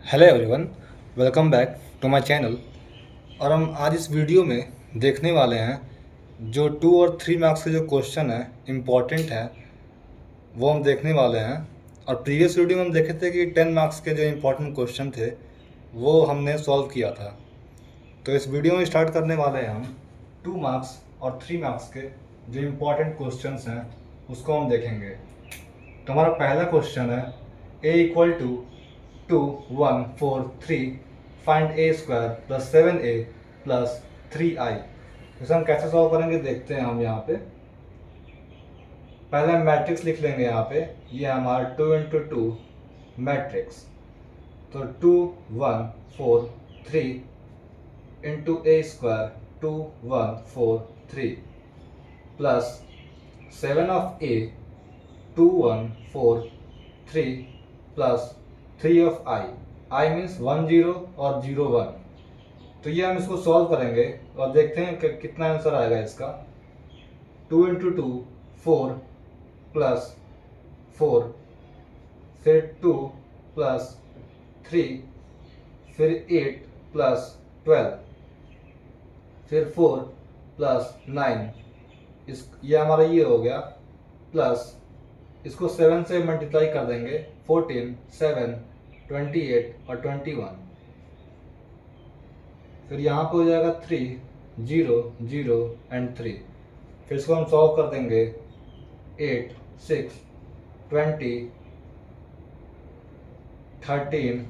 Hello everyone, welcome back to my channel. और हम आज इस वीडियो में देखने वाले हैं जो 2 और 3 मार्क्स के जो क्वेश्चन हैं इम्पॉर्टेंट हैं वो हम देखने वाले हैं। और प्रीवियस वीडियो में हम देखे थे कि 10 मार्क्स के जो इम्पोर्टेंट क्वेश्चन थे वो हमने सॉल्व किया था। तो इस वीडियो में स्टार्ट करने वाले हैं हम 2 मार्क्स और 3 मार्क्स के जो इम्पोर्टेंट क्वेश्चन हैं उसको हम देखेंगे। तो हमारा पहला क्वेश्चन है A = 2 1 4 3 find A² + 7A + 3I। इसे हम कैसे सॉल्व करेंगे देखते हैं। हम यहाँ पे पहले हम मैट्रिक्स लिख लेंगे। यहाँ पे ये हमारा 2 × 2 मैट्रिक्स। तो 2 1 4 3 × A² 2 1 4 3 plus 7 of A 2 1 4 3 plus 3 of I means 1 0 और 0 1। तो ये हम इसको सॉल्व करेंगे और देखते हैं कि कितना आंसर आएगा इसका। 2 × 2 4 प्लस 4, फिर 2 प्लस 3, फिर 8 प्लस 12, फिर 4 प्लस 9। ये हमारा ये हो गया। प्लस इसको 7 से मल्टीप्लाई कर देंगे। 14 7 28 और 21। फिर यहाँ पे हो जाएगा 3 0 0 एंड 3। फिर इसको हम सॉल्व कर देंगे। 8 6 20 13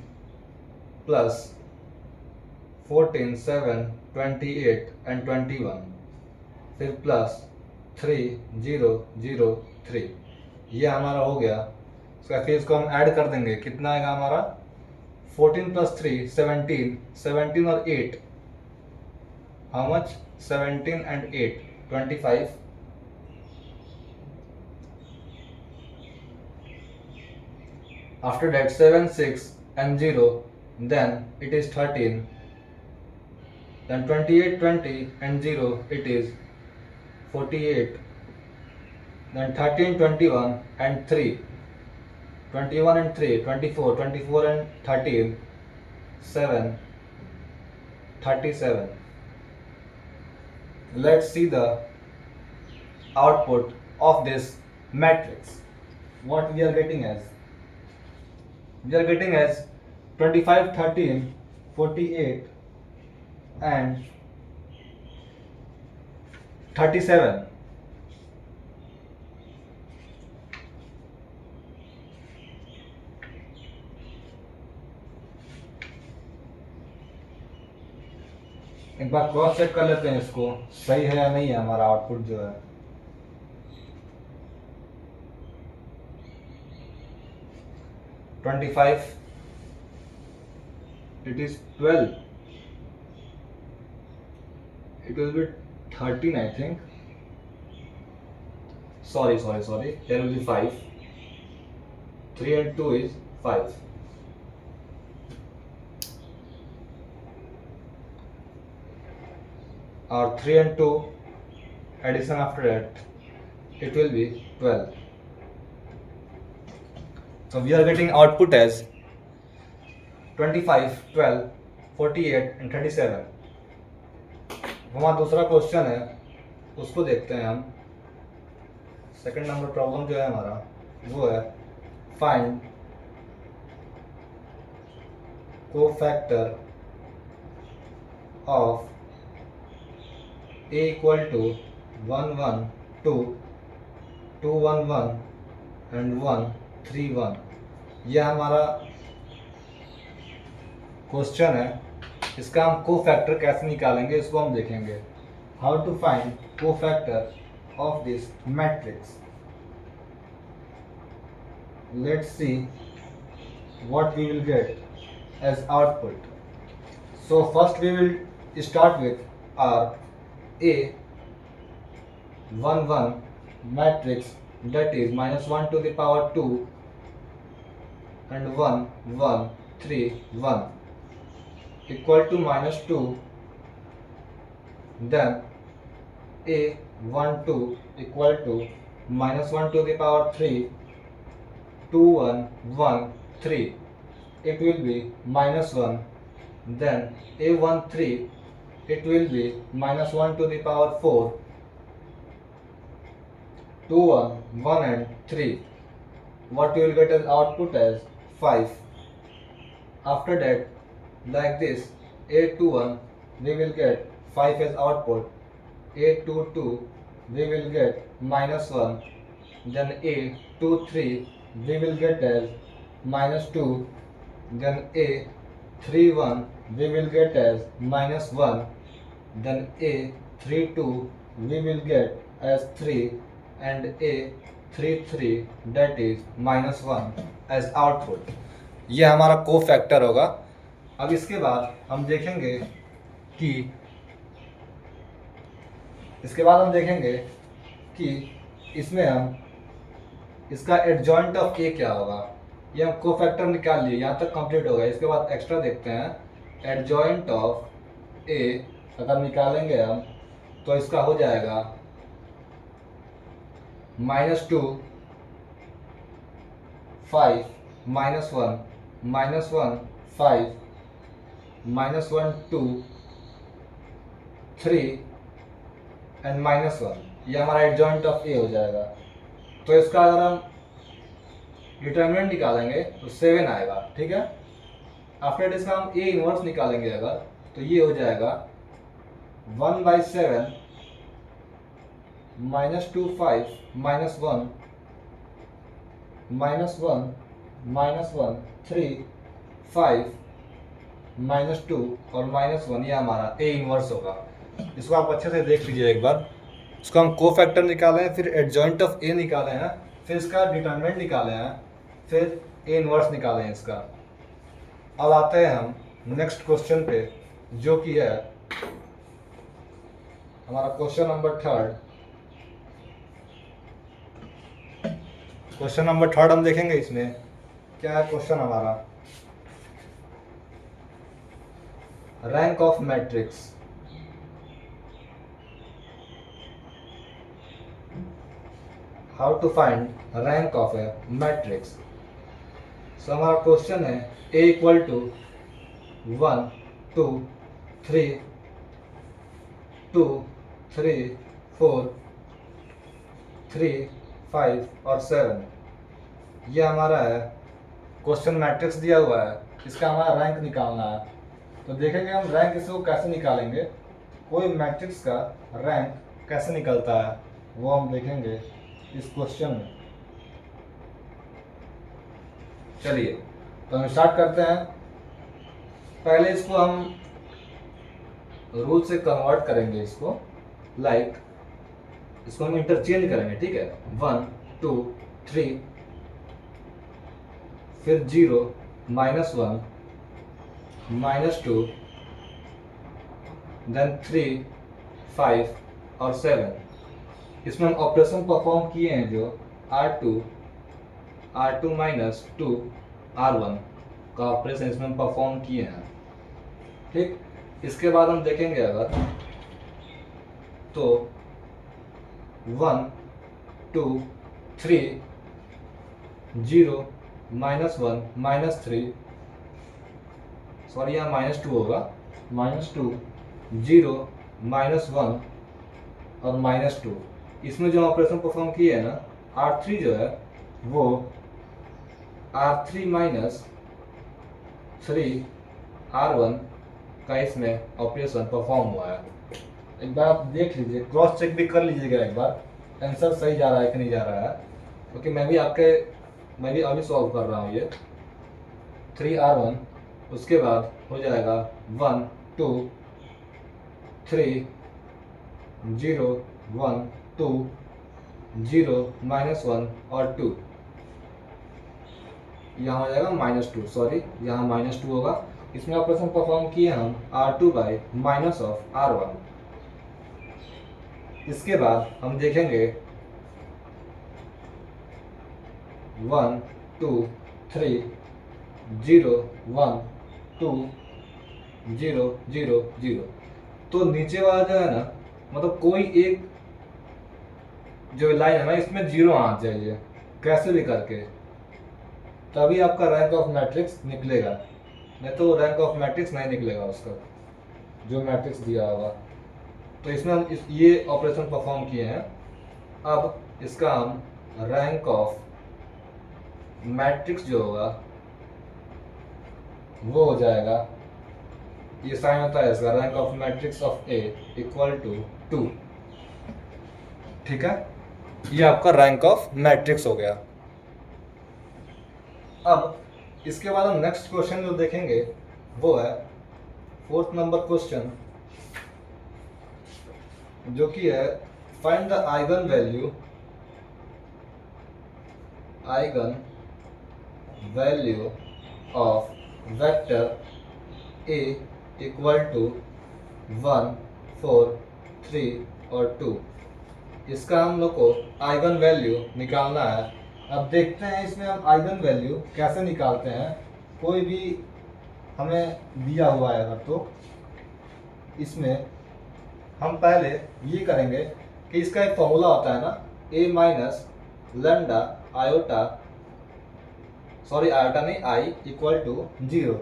प्लस 14 7 28 एंड 21। फिर प्लस 3 0 0 3। ये हमारा हो गया। इसका फिर इसको हम ऐड कर देंगे। कितना आएगा हमारा? 14 + 3 17, 17 और 8 how much? 17 and 8 25। After that 7 6 and 0, then it is 13, then 28 20 and 0 it is 48, then 13 21 and 3, 21 and 3 24, 24 and 13 7 37। Let's see the output of this matrix. What we are getting as? We are getting as 25 13 48 and 37। एक बार cross check कर लेते हैं इसको सही है या नहीं है हमारा आउटपुट जो है। 25 it is 12, it will be 13 I think। sorry here will be 5। 3 and 2 is 5। or 3 and 2 addition after that it will be 12। so we are getting output as 25 12 48 and 37। हमारा दूसरा क्वेश्चन है उसको देखते हैं हम। सेकंड नंबर प्रॉब्लम जो है हमारा वो है find cofactor of A = 1 1 2 2 1 1 and 1 3 1। यह हमारा क्वेश्चन है। इसका हम कोफैक्टर कैसे निकालेंगे इसको हम देखेंगे। How to find cofactor of this matrix. Let's see what we will get as output। so first we will start with our A11 matrix, that is -1 to the power 2 and 1 1 3 1 equal to -2। then A12 equal to -1 to the power 3 2 1 1 3 it will be -1. Then A13, it will be -1 to the power 4. 2, 1, 1 and 3. What you will get as output as 5. After that, like this, A21, we will get 5 as output. A22, we will get -1. Then A23, we will get as -2. Then A31, we will get as -1. Then A32, we will get as 3. And A33, that is -1 as output. ये हमारा को factor होगा। अब इसके बाद हम देखेंगे कि इसमें हम इसका एडजॉइंट ऑफ ए क्या होगा। ये हम को फैक्टर निकाल लिए, यहाँ तक कंप्लीट होगा। इसके बाद एक्स्ट्रा देखते हैं एडजॉइंट ऑफ ए। अगर निकालेंगे हम तो इसका हो जाएगा -2, 5, -1, -1, 5, -1, 2, 3 एंड -1। ये हमारा एडजॉइंट ऑफ ए हो जाएगा। तो इसका अगर हम डिटर्मिनेंट निकालेंगे तो 7 आएगा, ठीक है। आफ्टर इसका हम ए इनवर्स निकालेंगे अगर, तो ये हो जाएगा 1/7 -2, 5, -1, -1, -1, 3, 5, -2 और -1। ये हमारा ए इनवर्स होगा। इसको आप अच्छे से देख लीजिए एक बार। इसको हम को फैक्टर निकाले हैं, फिर एडजॉइंट ऑफ ए निकाले हैं, फिर इसका डिटर्मिनेंट निकाले हैं, फिर ए इनवर्स निकाले हैं इसका। अब आते हैं हम नेक्स्ट क्वेश्चन पे, जो कि है हमारा क्वेश्चन नंबर 3। क्वेश्चन नंबर 3 हम देखेंगे। इसमें क्या है क्वेश्चन हमारा, rank of matrix. How to find rank of a matrix. So हमारा क्वेश्चन है ए इक्वल टू 1, 2, 3, 2, 3, 4, 3, 5 और 7। ये हमारा है क्वेश्चन मैट्रिक्स दिया हुआ है, इसका हमारा रैंक निकालना है। तो देखेंगे हम रैंक इसको कैसे निकालेंगे, कोई मैट्रिक्स का रैंक कैसे निकलता है वो हम देखेंगे इस क्वेश्चन में। चलिए तो हम स्टार्ट करते हैं। पहले इसको हम रूल से कन्वर्ट करेंगे, इसको इसको हम इंटरचेंज करेंगे, ठीक है। 1, 2, 3, फिर 0, -1, -2, देन 3, 5 और 7। इसमें हम ऑपरेशन परफॉर्म किए हैं, जो R2 - 2 R1 का ऑपरेशन इसमें हम परफॉर्म किए हैं, ठीक। इसके बाद हम देखेंगे अगर, तो 1, 2, 3, 0, -1, -3, सॉरी यहाँ -2 होगा, -2, 0, -1 और -2। इसमें जो ऑपरेशन परफॉर्म किए है ना, R3 जो है वो R3 - 3 R1 का इसमें ऑपरेशन परफॉर्म हुआ है। एक बार आप देख लीजिए, क्रॉस चेक भी कर लीजिएगा एक बार, आंसर सही जा रहा है कि नहीं जा रहा है, क्योंकि मैं भी अभी सॉल्व कर रहा हूँ ये। 3 R1, उसके बाद हो जाएगा 1, 2, 3, 0, 1, 2, 0, -1 और 2। यहाँ हो जाएगा -2, सॉरी यहाँ -2 होगा। इसमें ऑपरेशन परफॉर्म किए हम R2 बाई -R1। इसके बाद हम देखेंगे 1, 2, 3, 0, 1, 2, 0, 0, 0। तो नीचे वाला जो है ना, मतलब कोई एक जो लाइन है ना, इसमें 0 आना चाहिए कैसे भी करके, तभी आपका रैंक ऑफ मैट्रिक्स निकलेगा, नहीं तो रैंक ऑफ मैट्रिक्स नहीं निकलेगा उसका जो मैट्रिक्स दिया होगा। तो इसमें हम ये ऑपरेशन परफॉर्म किए हैं। अब इसका हम रैंक ऑफ मैट्रिक्स जो होगा वो हो जाएगा, ये साइन होता है इसका, rank of matrix of A equal to 2। ठीक है, ये आपका रैंक ऑफ मैट्रिक्स हो गया। अब इसके बाद हम नेक्स्ट क्वेश्चन जो देखेंगे वो है 4th नंबर क्वेश्चन, जो कि है find the eigenvalue of vector A equal to 1, 4, 3 और 2। इसका हम लोग को आइगन वैल्यू निकालना है। अब देखते हैं इसमें हम आइगन वैल्यू कैसे निकालते हैं। कोई भी हमें दिया हुआ है अगर, तो इसमें हम पहले ये करेंगे कि इसका एक फॉर्मूला होता है ना, A minus lambda iota, sorry iota नहीं, आई इक्वल टू 0।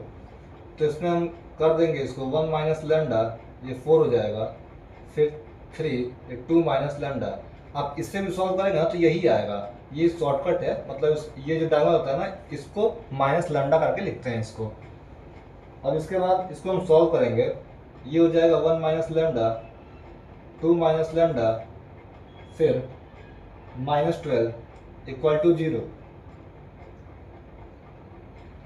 तो इसमें हम कर देंगे इसको 1 माइनस लैम्डा, ये 4 हो जाएगा, फिर 3, 2 माइनस लैम्डा। आप इससे भी सॉल्व करेंगे ना तो यही आएगा, ये शॉर्टकट है, मतलब ये जो डायगोनल होता है ना इसको माइनस लैम्डा करके लिखते हैं इसको। अब इसके बाद इसको हम सॉल्व करेंगे, ये हो जाएगा 1 माइनस लैम्डा, 2 माइनस लैम्डा, फिर -12 इक्वल टू 0।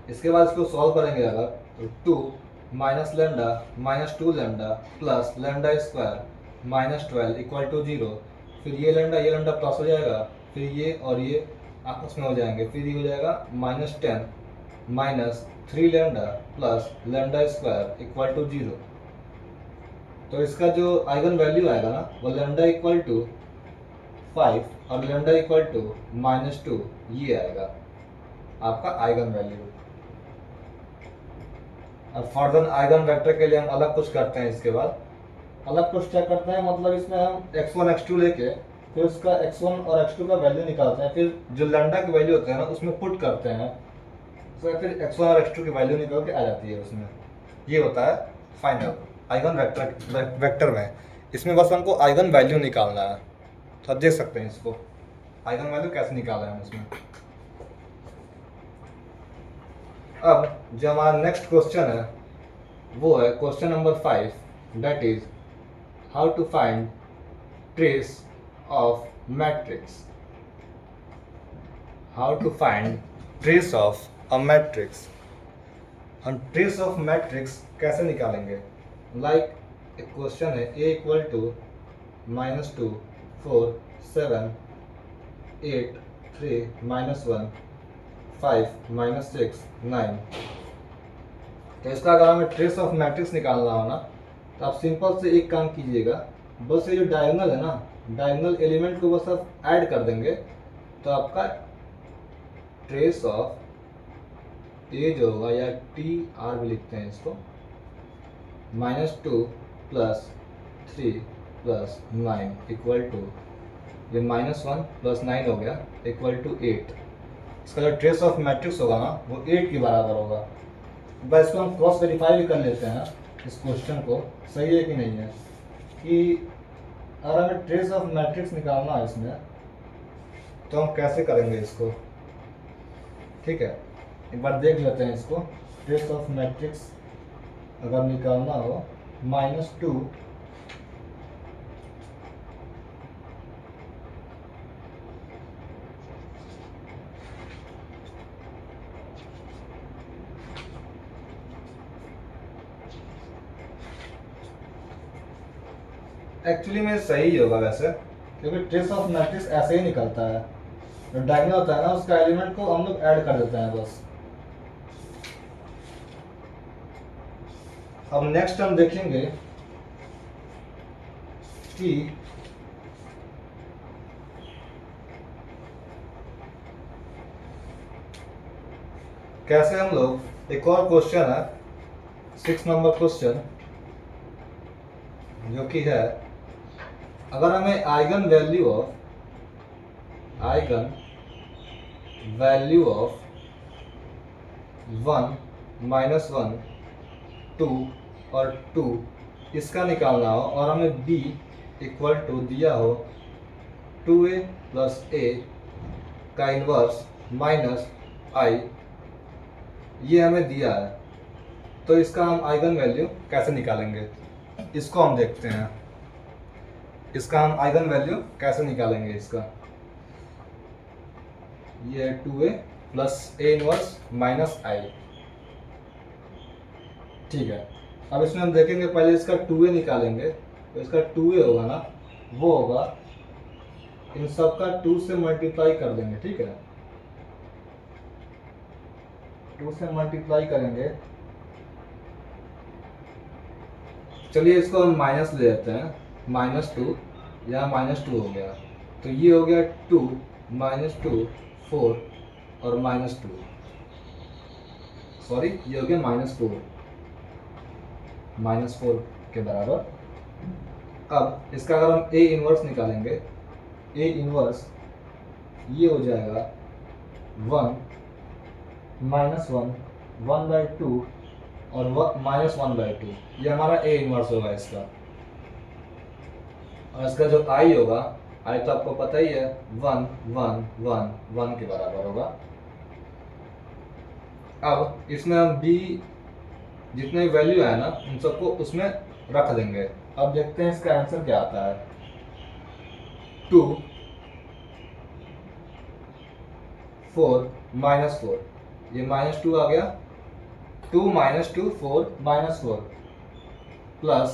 इसके बाद इसको सॉल्व करेंगे अगर, तो 2 minus lambda -2 lambda plus lambda square -12 equal to 0। फिर ये लैम्डा प्लस हो जाएगा, फिर ये और ये आपस में हो जाएंगे, फिर ये हो जाएगा -10 -3 lambda plus lambda square equal to 0। तो इसका जो आइगन वैल्यू आएगा ना वो लैम्डा इक्वल टू 5 और लैम्डा इक्वल टू -2, ये आएगा आपका आइगन वैल्यू। अब फर्दर आइगन वेक्टर के लिए हम अलग कुछ करते हैं। इसके बाद अलग कुछ क्या करते हैं, मतलब इसमें हम x1 x2 लेके फिर उसका x1 और x2 का वैल्यू निकालते हैं, फिर जो लैम्डा की वैल्यू होते हैं ना उसमें पुट करते हैं, तो फिर x1 और x2 की वैल्यू निकल के आ जाती है उसमें। ये होता है फाइनल आइगन वेक्टर में। इसमें बस हमको आइगन वैल्यू निकालना है। तो आप देख सकते हैं इसको आइगन वैल्यू कैसे निकाला है इसमें। अब जो हमारा नेक्स्ट क्वेश्चन है वो है question number 5, that is how to find trace of matrix. How to find trace of a matrix. हम ट्रेस ऑफ मैट्रिक्स कैसे निकालेंगे। लाइक एक क्वेश्चन है a इक्वल टू -2 4 7 8 3 -1 5 -6 9। तो इसका अगर हमें ट्रेस ऑफ मैट्रिक्स निकालना हो ना तो आप सिंपल से एक काम कीजिएगा, बस ये जो डायगोनल है ना, डायगोनल एलिमेंट को बस आप ऐड कर देंगे तो आपका ट्रेस ऑफ ए जो होगा, या TR भी लिखते हैं इसको, -2 + 3 + 9 इक्वल टू, ये -1 + 9 हो गया इक्वल टू 8। इसका जो ट्रेस ऑफ मैट्रिक्स होगा ना वो 8 के बराबर होगा। बस इसको हम क्रॉस वेरीफाई भी कर लेते हैं इस क्वेश्चन को, सही है कि नहीं है, कि अगर हमें ट्रेस ऑफ मैट्रिक्स निकालना है इसमें तो हम कैसे करेंगे इसको। ठीक है, एक बार देख लेते हैं इसको। ट्रेस ऑफ मैट्रिक्स अगर निकालना हो, -2 एक्चुअली में सही होगा वैसे, क्योंकि ट्रेस ऑफ मैट्रिक्स ऐसे ही निकलता है, जो डायगोनल होता है ना उसका एलिमेंट को हम लोग ऐड कर देते हैं बस। अब नेक्स्ट हम देखेंगे कि कैसे हम लोग, एक और क्वेश्चन है 6 नंबर क्वेश्चन, जो कि है अगर हमें आइगन वैल्यू ऑफ 1 -1 2 और 2 इसका निकालना हो और हमें b इक्वल टू दिया हो 2a प्लस a का इन्वर्स माइनस i, ये हमें दिया है। तो इसका हम आइगन वैल्यू कैसे निकालेंगे, इसको हम देखते हैं। इसका हम आइगन वैल्यू कैसे निकालेंगे इसका, ये 2a plus a inverse minus i। ठीक है, अब इसमें हम देखेंगे, पहले इसका 2a निकालेंगे। तो इसका 2a होगा ना, वो होगा इन सब का 2 से मल्टीप्लाई कर देंगे। ठीक है, 2 से मल्टीप्लाई करेंगे। चलिए इसको हम माइनस ले लेते हैं, -2, यहाँ -2 हो गया। तो ये हो गया 2 -2 4 और -2, सॉरी ये हो गया -4 के बराबर। अब इसका अगर हम a इनवर्स निकालेंगे, a इनवर्स ये हो जाएगा 1 -1 1/2 और -1/2, ये हमारा a इनवर्स होगा इसका। और इसका जो i होगा, i तो आपको पता ही है 1 1 1 1 के बराबर होगा। अब इसमें हम b जितने वैल्यू है ना उन सबको उसमें रख देंगे। अब देखते हैं इसका आंसर क्या आता है। 2 4 -4, ये -2 आ गया। 2 -2 4 -4 प्लस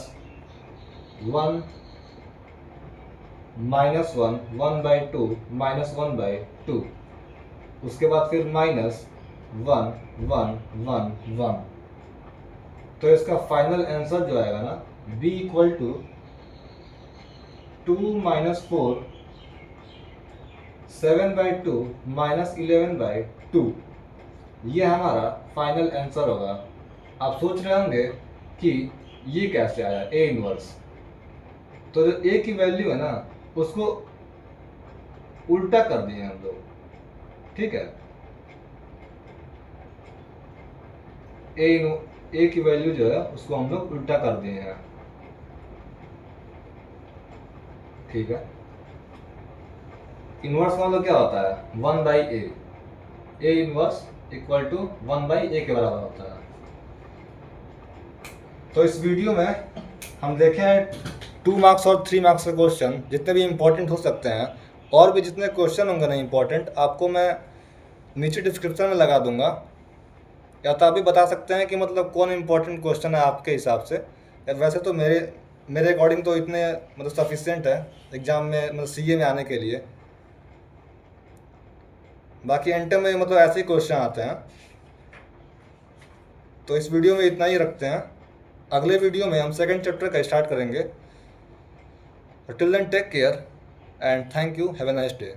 1 -1 1/2 -1/2, उसके बाद फिर -1 1 1 1। तो इसका फाइनल आंसर जो आएगा ना, b इक्वल टू 2 - 4 7/2 -11/2, ये हमारा फाइनल आंसर होगा। आप सोच रहे होंगे कि ये कैसे आया a इनवर्स। तो जो a की वैल्यू है ना उसको उल्टा कर दिए हम लोग। ठीक है, a की वैल्यू जो है उसको हम लोग उल्टा कर दिए हैं। ठीक है, इनवर्स मतलब क्या होता है 1/a, a inverse equal to 1/a के बराबर होता है। तो इस वीडियो में हम देखे हैं 2 मार्क्स और 3 मार्क्स के क्वेश्चन जितने भी इम्पोर्टेंट हो सकते हैं। और भी जितने क्वेश्चन होंगे ना इम्पोर्टेंट, आपको मैं नीचे डिस्क्रिप्शन में लगा दूंगा, या तो आप भी बता सकते हैं कि मतलब कौन इम्पोर्टेंट क्वेश्चन है आपके हिसाब से। वैसे तो मेरे अकॉर्डिंग तो इतने मतलब सफिशिएंट है एग्ज़ाम में, मतलब सीए में आने के लिए। बाकी एंटर में मतलब ऐसे ही क्वेश्चन आते हैं। तो इस वीडियो में इतना ही रखते हैं। अगले वीडियो में हम सेकंड चैप्टर का स्टार्ट करेंगे। Till then take care and thank you, have a nice day.